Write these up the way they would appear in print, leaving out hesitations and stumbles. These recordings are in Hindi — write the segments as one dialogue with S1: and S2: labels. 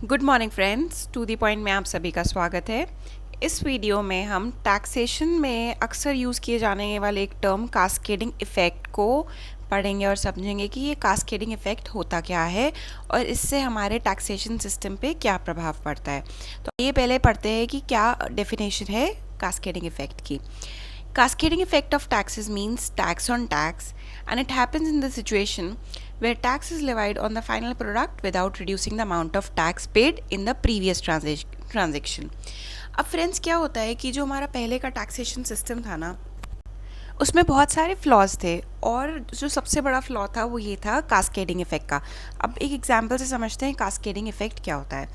S1: Good morning friends, to the point में आप सभी का स्वागत है। इस वीडियो में हम टैक्सेशन में अक्सर यूज़ किए जाने वाले एक टर्म कास्केडिंग इफ़ेक्ट को पढ़ेंगे और समझेंगे कि ये कास्केडिंग इफ़ेक्ट होता क्या है और इससे हमारे टैक्सेशन सिस्टम पे क्या प्रभाव पड़ता है। तो ये पहले पढ़ते हैं कि क्या डेफिनेशन है कास्केडिंग इफ़ेक्ट की। Cascading effect of taxes means tax on tax, and it happens in the situation where tax is levied on the final product without reducing the amount of tax paid in the previous transaction. अब फ्रेंड्स क्या होता है कि जो हमारा पहले का टैक्सेशन सिस्टम था ना, उसमें बहुत सारे फ्लॉज थे और जो सबसे बड़ा फ्लॉ था वो ये था कास्केडिंग इफेक्ट का। अब एक एग्जांपल से समझते हैं कास्केडिंग इफेक्ट क्या होता है।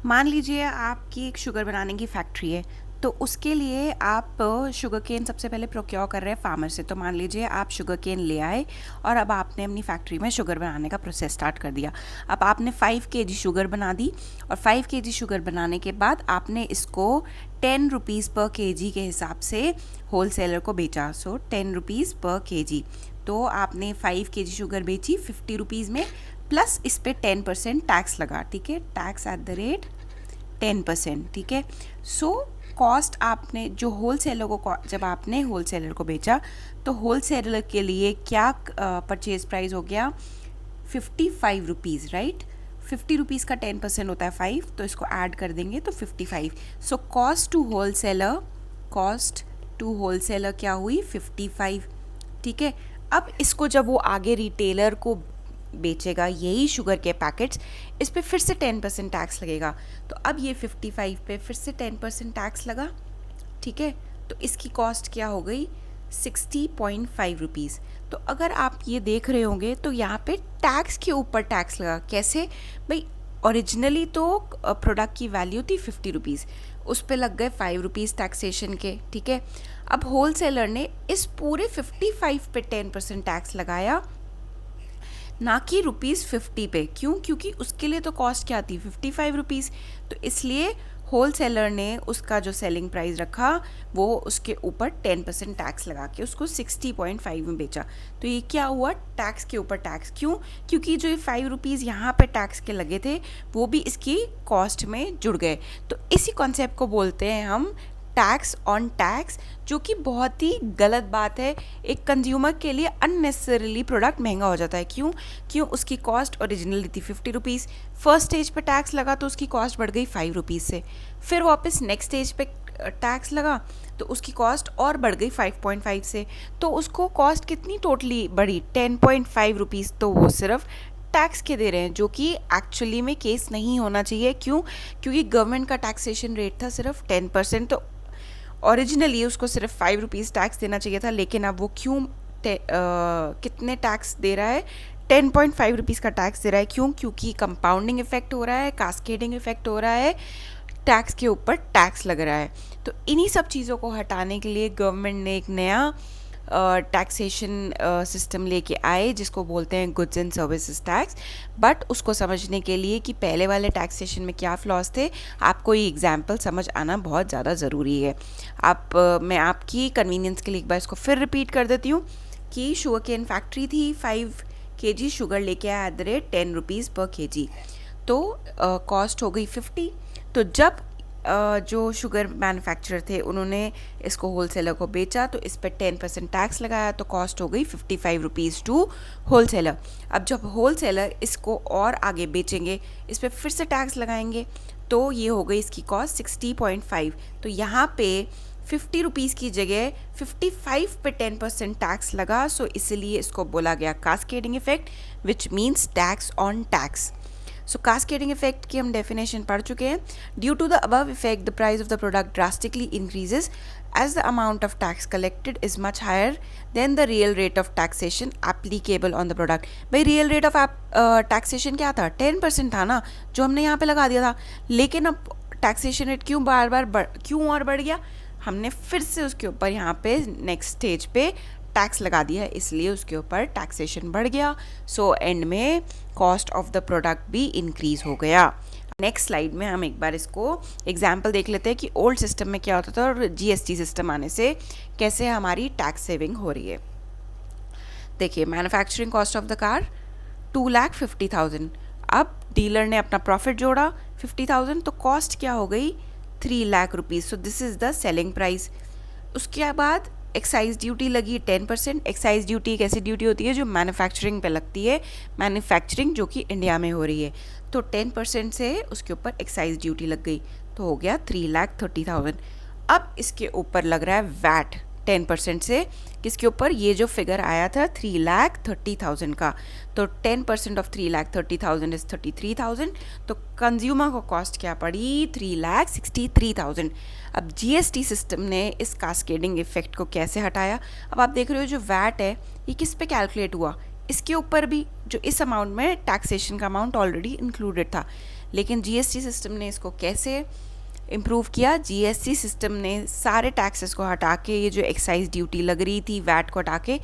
S1: मान लीजिए आपकी एक शुगर बनाने की फैक्ट्री है, तो उसके लिए आप शुगर केन सबसे पहले प्रोक्योर कर रहे हैं फार्मर से। तो मान लीजिए आप शुगर केन ले आए और अब आपने अपनी फैक्ट्री में शुगर बनाने का प्रोसेस स्टार्ट कर दिया। अब आपने 5 kg शुगर बना दी और 5 kg शुगर बनाने के बाद आपने इसको 10 रुपीज़ पर kg के हिसाब से होल सेलर को बेचा। सो 10 रुपीज़ पर kg। तो आपने 5 kg शुगर बेची 50 रुपीज़ में, प्लस इस पर 10% टैक्स लगा। ठीक है, टैक्स एट द रेट 10%। ठीक है, सो कॉस्ट आपने जो होल सेलर को, जब आपने होल सेलर को बेचा तो होल सेलर के लिए क्या परचेज प्राइस हो गया 55 रुपीज़, राइट। 50 रुपीज़ का 10% होता है 5, तो इसको ऐड कर देंगे तो 55। So cost to wholesaler क्या हुई 55। ठीक है, अब इसको जब वो आगे रिटेलर को बेचेगा यही शुगर के पैकेट्स, इस पे फिर से 10% टैक्स लगेगा। तो अब ये 55 पे फिर से 10% टैक्स लगा। ठीक है, तो इसकी कॉस्ट क्या हो गई 60.5 रुपीज़। तो अगर आप ये देख रहे होंगे तो यहाँ पे टैक्स के ऊपर टैक्स लगा। कैसे भाई, ओरिजिनली तो प्रोडक्ट की वैल्यू थी 50 रुपीज़, उस पे लग गए 5 रुपीज़ टैक्सेशन के। ठीक है, अब होल सेलर ने इस पूरे 55 पे 10% टैक्स लगाया, ना कि ₹50 पे। क्यों? क्योंकि उसके लिए तो कॉस्ट क्या थी 55 रुपीज़। तो इसलिए होल सेलर ने उसका जो सेलिंग प्राइस रखा वो उसके ऊपर 10% टैक्स लगा के उसको 60.5 में बेचा। तो ये क्या हुआ, टैक्स के ऊपर टैक्स। क्यों? क्योंकि जो ये 5 रुपीज़ यहाँ पे टैक्स के लगे थे वो भी इसकी कॉस्ट में जुड़ गए। तो इसी कॉन्सेप्ट को बोलते हैं हम टैक्स ऑन टैक्स, जो कि बहुत ही गलत बात है। एक कंज्यूमर के लिए अननेसेसरीली प्रोडक्ट महंगा हो जाता है। क्यों? उसकी कॉस्ट ओरिजिनली थी 50 रुपीज़, फर्स्ट स्टेज पे टैक्स लगा तो उसकी कॉस्ट बढ़ गई 5 रुपीज़ से, फिर वापस नेक्स्ट स्टेज पे टैक्स लगा तो उसकी कॉस्ट और बढ़ गई 5.5 से। तो उसको कॉस्ट कितनी टोटली बढ़ी 10.5 रुपीज़। तो वो सिर्फ टैक्स के दे रहे हैं, जो कि एक्चुअली में केस नहीं होना चाहिए। क्यों? क्योंकि गवर्नमेंट का टैक्सेशन रेट था सिर्फ 10%। तो ओरिजिनली उसको सिर्फ 5 रुपीज़ टैक्स देना चाहिए था, लेकिन अब वो क्यों कितने टैक्स दे रहा है 10.5 रुपीज़ का टैक्स दे रहा है। क्यों? क्योंकि कंपाउंडिंग इफेक्ट हो रहा है, कास्केडिंग इफेक्ट हो रहा है, टैक्स के ऊपर टैक्स लग रहा है। तो इन्हीं सब चीज़ों को हटाने के लिए गवर्नमेंट ने एक नया टैक्सेशन सिस्टम लेके आए जिसको बोलते हैं goods and services tax. But उसको समझने के लिए कि पहले वाले टैक्सेशन में क्या फ्लॉज थे, आपको ये एग्जांपल समझ आना बहुत ज़्यादा ज़रूरी है। मैं आपकी कन्वीनियंस के लिए एक बार इसको फिर रिपीट कर देती हूँ कि शुगर केन फैक्ट्री थी, 5 kg शुगर लेके आया एट द रेट 10 रुपीज़ पर kg, तो कॉस्ट हो गई 50। तो जब जो शुगर मैन्युफैक्चरर थे उन्होंने इसको होल सेलर को बेचा तो इस पर 10% टैक्स लगाया, तो कॉस्ट हो गई 55 रुपीज़ टू होल सेलर। अब जब होल सेलर इसको और आगे बेचेंगे इस पर फिर से टैक्स लगाएंगे, तो ये हो गई इसकी कॉस्ट 60.5। तो यहाँ पे 50 रुपीज़ की जगह 55 पे 10% टैक्स लगा। सो इसलिए इसको बोला गया cascading effect, which means tax on tax. So cascading effect की हम डेफिनेशन पढ़ चुके हैं। Due to the above effect the price of the product drastically increases as the amount of tax collected is much higher than the real rate of taxation applicable on the product. भाई रियल रेट ऑफ टैक्सेशन क्या था 10% था ना, जो हमने यहाँ पे लगा दिया था। लेकिन अब टैक्सेशन रेट क्यों क्यों और बढ़ गया, हमने फिर से उसके ऊपर यहाँ पे नेक्स्ट स्टेज पे टैक्स लगा दिया है, इसलिए उसके ऊपर टैक्सेशन बढ़ गया। सो एंड में कॉस्ट ऑफ द प्रोडक्ट भी इंक्रीज हो गया। नेक्स्ट स्लाइड में हम एक बार इसको एग्जाम्पल देख लेते हैं कि ओल्ड सिस्टम में क्या होता था और जीएसटी सिस्टम आने से कैसे हमारी टैक्स सेविंग हो रही है। देखिए, manufacturing cost of the car 2,50,000। अब डीलर ने अपना प्रॉफिट जोड़ा 50,000, तो कॉस्ट क्या हो गई 3 lakh rupees. So this is the selling price. उसके बाद एक्साइज ड्यूटी लगी 10%। एक्साइज ड्यूटी एक ऐसी ड्यूटी होती है जो मैन्युफैक्चरिंग पे लगती है, मैन्युफैक्चरिंग जो कि इंडिया में हो रही है, तो 10% से उसके ऊपर एक्साइज ड्यूटी लग गई, तो हो गया 3,30,000। अब इसके ऊपर लग रहा है वैट 10% से, किसके ऊपर, ये जो फिगर आया था 3,30,000 का, तो 10% ऑफ 3,30,000 इज 33,000, तो कंज्यूमर को कॉस्ट क्या पड़ी 3,63,000। अब जीएसटी सिस्टम ने इस कास्केडिंग इफेक्ट को कैसे हटाया। अब आप देख रहे हो जो वैट है ये किस पे कैलकुलेट हुआ, इसके ऊपर भी जो इस अमाउंट में टैक्सेशन का अमाउंट ऑलरेडी इंक्लूडेड था, लेकिन जीएसटी सिस्टम ने इसको कैसे इम्प्रूव किया। जीएसटी सिस्टम ने सारे टैक्सेस को हटा के, ये जो एक्साइज ड्यूटी लग रही थी वैट को हटा के,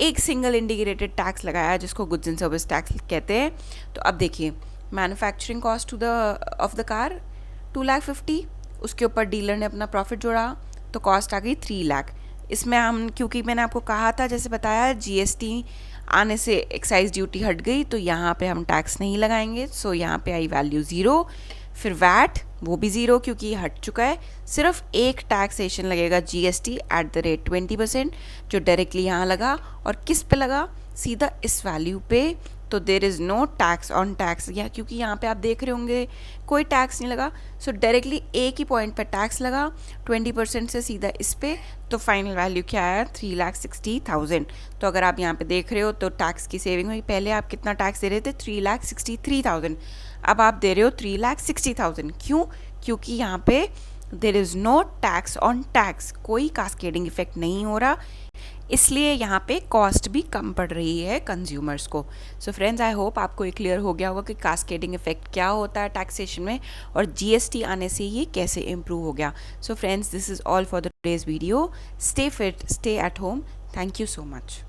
S1: एक सिंगल इंटीग्रेटेड टैक्स लगाया जिसको गुड्स एंड सर्विस टैक्स कहते हैं। तो अब देखिए manufacturing cost to the of the car 2,50,000, उसके ऊपर डीलर ने अपना प्रॉफिट जोड़ा तो कॉस्ट आ गई 3 लाख। इसमें हम, क्योंकि मैंने आपको कहा था, जैसे बताया, जीएसटी आने से एक्साइज ड्यूटी हट गई तो यहाँ पे हम टैक्स नहीं लगाएंगे, सो यहाँ पे आई वैल्यू 0। फिर वैट वो भी 0 क्योंकि ये हट चुका है, सिर्फ एक टैक्सेशन लगेगा जीएसटी एट द रेट 20%, जो डायरेक्टली यहाँ लगा और किस पे लगा, सीधा इस वैल्यू पे। तो there is no tax on tax, या क्योंकि यहाँ पे आप देख रहे होंगे कोई टैक्स नहीं लगा, सो डायरेक्टली एक ही पॉइंट पे टैक्स लगा 20% से सीधा इस पे, तो फाइनल वैल्यू क्या आया 3,60,000। तो अगर आप यहाँ पे देख रहे हो तो टैक्स की सेविंग हुई। पहले आप कितना टैक्स दे रहे थे 3,63,000, अब आप दे रहे हो 3,60,000। क्यों? क्योंकि यहाँ पे there is no tax on tax, कोई कास्केडिंग इफेक्ट नहीं हो रहा, इसलिए यहाँ पे कॉस्ट भी कम पड़ रही है कंज्यूमर्स को। सो फ्रेंड्स, आई होप आपको ये क्लियर हो गया होगा कि कास्केडिंग इफेक्ट क्या होता है टैक्सेशन में और जीएसटी आने से ये कैसे इम्प्रूव हो गया। So friends, this is all for the today's video. Stay fit, stay at home. Thank you so much.